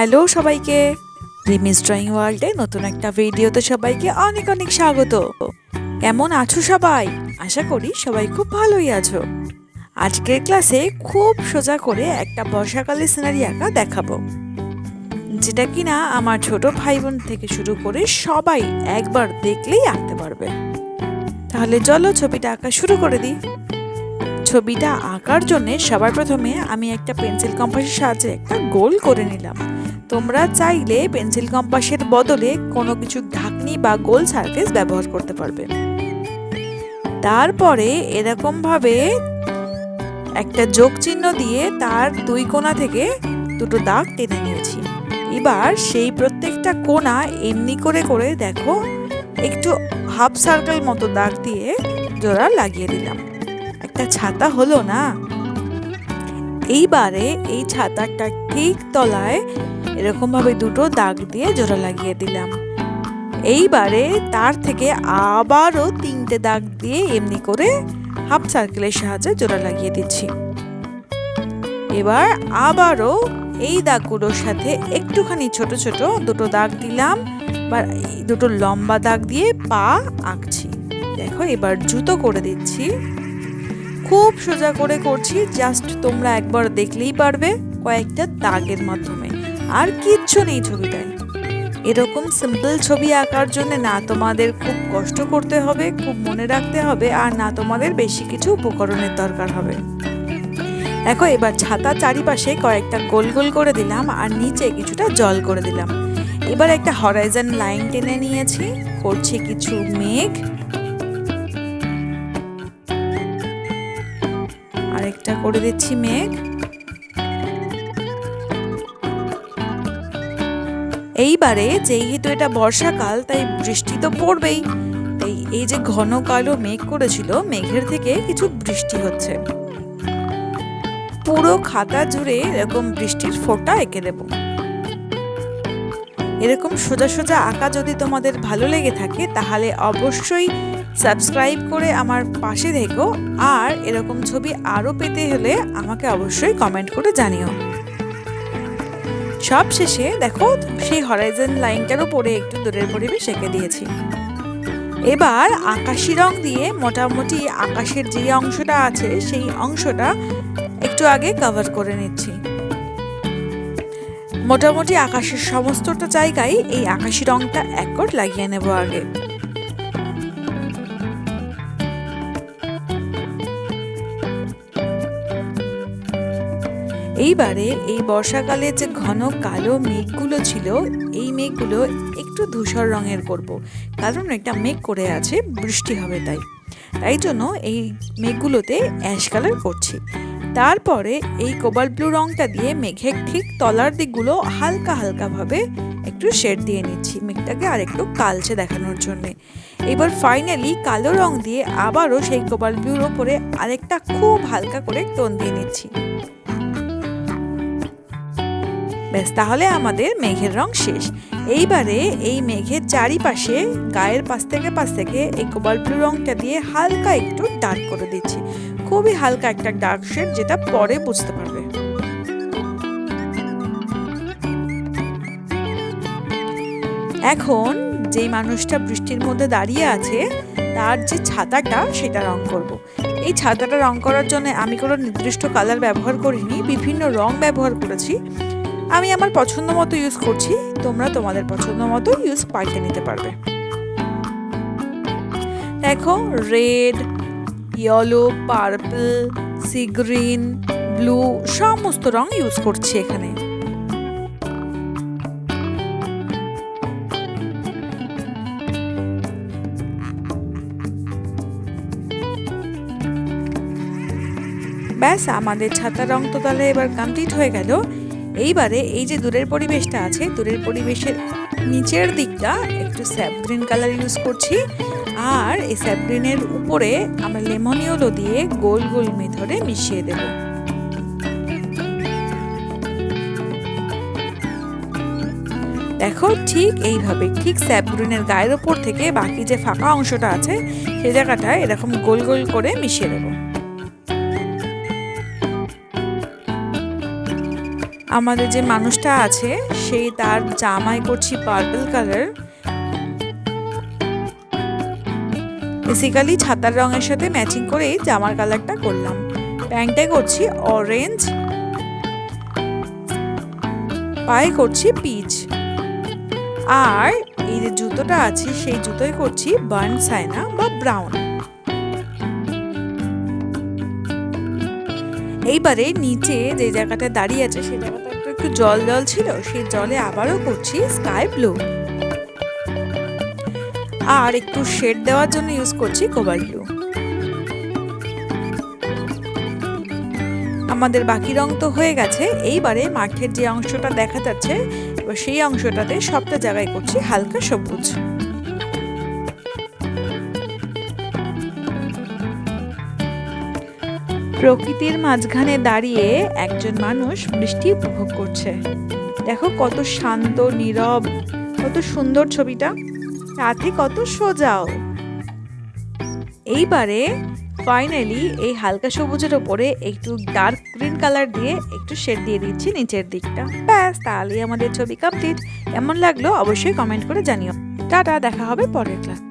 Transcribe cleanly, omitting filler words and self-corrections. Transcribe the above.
Hello সবাইকে, রিমিস drawing ওয়ার্ল্ডে নতুন একটা ভিডিওতে সবাইকে অনেক অনেক স্বাগত। কেমন আছো সবাই? আশা করি সবাই খুব ভালোই আছো। আজকের ক্লাসে খুব সোজা করে একটা বর্ষাকালের সিনারি আঁকা দেখাবো, যেটা কিনা আমার ছোট ভাই বোন থেকে শুরু করে সবাই একবার দেখলেই আঁকতে পারবে। তাহলে চলো ছবিটা আঁকা শুরু করে দিই। ছবিটা আঁকার জন্য সবার প্রথমে আমি একটা পেন্সিল কম্পাসের সাহায্যে একটা গোল করে নিলাম। তোমরা চাইলে পেন্সিল কম্পাসের বদলে কোনো কিছু ঢাকনি বা গোল সারফেস ব্যবহার করতে পারবে। তারপরে এরকম ভাবে একটা যোগ চিহ্ন দিয়ে তার দুই কোণা থেকে দুটো দাগ টেনে নিয়েছি। এবার সেই প্রত্যেকটা কোণা এমনি করে করে দেখো একটু হাফ সার্কেল মতো দাগ দিয়ে জোড়া লাগিয়ে দিলাম। একটা ছাতা হলো না? এইবারে এই ছাতাটা ঠিক তলায় এরকম ভাবে দুটো দাগ দিয়ে জোড়া লাগিয়ে দিলাম। এইবারে তার থেকে আবারও তিনটে দাগ দিয়ে এমনি করে হাফ সার্কেলের সাহায্যে জোড়া লাগিয়ে দিচ্ছি। এবার আবারও এই দাগগুলোর সাথে একটুখানি ছোট ছোট দুটো দাগ দিলাম, বা দুটো লম্বা দাগ দিয়ে পা আঁকছি। দেখো এবার জুতো করে দিচ্ছি। খুব সোজা করে করছি, জাস্ট তোমরা একবার দেখলেই পারবে কয়েকটা দাগের মাধ্যমে। আর কিচ্ছু নেই ছবিটায়। এরকম সিম্পল ছবি আঁকার জন্য না তোমাদের খুব কষ্ট করতে হবে, খুব মনে রাখতে হবে, আর না তোমাদের বেশি কিছু উপকরণের দরকার হবে। দেখো এবার ছাতা চারিপাশে কয়েকটা গোল গোল করে দিলাম আর নিচে কিছুটা জল করে দিলাম। এবার একটা হরাইজন লাইন টেনে নিয়েছি, করছি কিছু মেঘ, আরেকটা করে দিচ্ছি মেঘ। এইবারে যেহেতু এটা বর্ষাকাল তাই বৃষ্টি তো পড়বেই, তাই এই যে ঘন কালো মেঘ করেছিল মেঘের থেকে কিছু বৃষ্টি হচ্ছে। পুরো খাতা জুড়ে এরকম বৃষ্টির ফোঁটা এঁকে দেব। এরকম সোজা সোজা আঁকা যদি তোমাদের ভালো লেগে থাকে তাহলে অবশ্যই সাবস্ক্রাইব করে আমার পাশে থেকো, আর এরকম ছবি আরও পেতে হলে আমাকে অবশ্যই কমেন্ট করে জানিও। সব শেষে দেখো সেই হরাইজন লাইনটার উপরে একটু দূরের পরিবেশ এঁকে দিয়েছি। এবার আকাশি রং দিয়ে মোটামুটি আকাশের যে অংশটা আছে সেই অংশটা একটু আগে কভার করে নিচ্ছি। মোটামুটি আকাশের সমস্তটা জায়গায় এই আকাশি রংটা এক কোট লাগিয়ে নেব আগে। এইবারে এই বর্ষাকালে যে ঘন কালো মেঘগুলো ছিল এই মেঘগুলো একটু ধূসর রঙের করব, কারণ একটা মেঘ করে আছে বৃষ্টি হবে তাই জন্য এই মেঘগুলোতে অ্যাশ কালার করছি। তারপরে এই কোবাল্ট ব্লু রংটা দিয়ে মেঘের ঠিক তলার দিকগুলো হালকা হালকা ভাবে একটু শেড দিয়ে নিচ্ছি, মেঘটাকে আর একটু কালচে দেখানোর জন্য। এবার ফাইনালি কালো রং দিয়ে আবারও সেই কোবাল্ট ব্লুর ওপরে আরেকটা খুব হালকা করে টোন দিয়ে নিচ্ছি। ব্যাস, তাহলে আমাদের মেঘের রং শেষ। এইবারে এই মেঘের চারিপাশে গায়ের পাশ থেকে এই কোবাল্ট ব্লু রংটা দিয়ে হালকা একটু ডার্ক করে দিচ্ছি, খুবই হালকা একটা ডার্ক শেড, যেটা পরে বুঝতে পারবে। এখন যেই মানুষটা বৃষ্টির মধ্যে দাঁড়িয়ে আছে তার যে ছাতাটা সেটা রং করব। এই ছাতাটা রং করার জন্য আমি কোনো নির্দিষ্ট কালার ব্যবহার করিনি, বিভিন্ন রং ব্যবহার করেছি। আমি আমার পছন্দ মতো ইউজ করছি, তোমরা তোমাদের পছন্দ মতো ইউজ পাল্টে নিতে পারবে। দেখো red, yellow, purple, sea green, blue সমস্ত রং ইউজ করছি এখানে। ব্যাস, আমাদের ছাতার রং তো তাহলে এবার কমপ্লিট হয়ে গেল। এইবারে এই যে দূরের পরিবেশটা আছে, দূরের পরিবেশের নিচের দিকটা একটু স্যাপ গ্রিন কালার ইউজ করছি, আর এই স্যাপ গ্রিনের উপরে আমরা লেমন ইয়েলো দিয়ে গোল গোল মেথডে মিশিয়ে দেব। দেখো ঠিক এইভাবে, ঠিক স্যাপ গ্রিনের গায়ের ওপর থেকে বাকি যে ফাঁকা অংশটা আছে সেই জায়গাটায় এরকম গোল গোল করে মিশিয়ে দেবো। আমাদের যে মানুষটা আছে সেই তার জামায় করছি পার্পল কালার। বেসিক্যালি ছাতার রঙের সাথে ম্যাচিং করেই জামার কালারটা করলাম। প্যান্টে করছি অরেঞ্জ, পায়ে করছি পিচ, আর এই যে জুতোটা আছে সেই জুতোয় করছি বার্ন সাইনা বা ব্রাউন। এইবারে নিচে যে জায়গাটা দাঁড়িয়ে আছে সেই জায়গাটা একটু জল জল ছিল, সেই জলে আবারও করছি স্কাই ব্লু, আর একটু শেড দেওয়ার জন্য ইউজ করছি কোবাল্ট ব্লু। আমাদের বাকি রং তো হয়ে গেছে। এইবারে মাঠের যে অংশটা দেখা যাচ্ছে এবার সেই অংশটাতে সবটা জায়গায় করছি হালকা সবুজ। প্রকৃতির মাঝখানে দাঁড়িয়ে একজন মানুষ বৃষ্টি উপভোগ করছে। দেখো কত শান্ত, নীরব, কত সুন্দর ছবিটা, সাথে কত সোজাও। এইবারে ফাইনালি এই হালকা সবুজের ওপরে একটু ডার্ক গ্রিন কালার দিয়ে একটু শেড দিয়ে দিচ্ছি নিচের দিকটা। ব্যাস, তাহলেই আমাদের ছবি কমপ্লিট। কেমন লাগলো অবশ্যই কমেন্ট করে জানিও। টাটা, দেখা হবে পরের ক্লাস।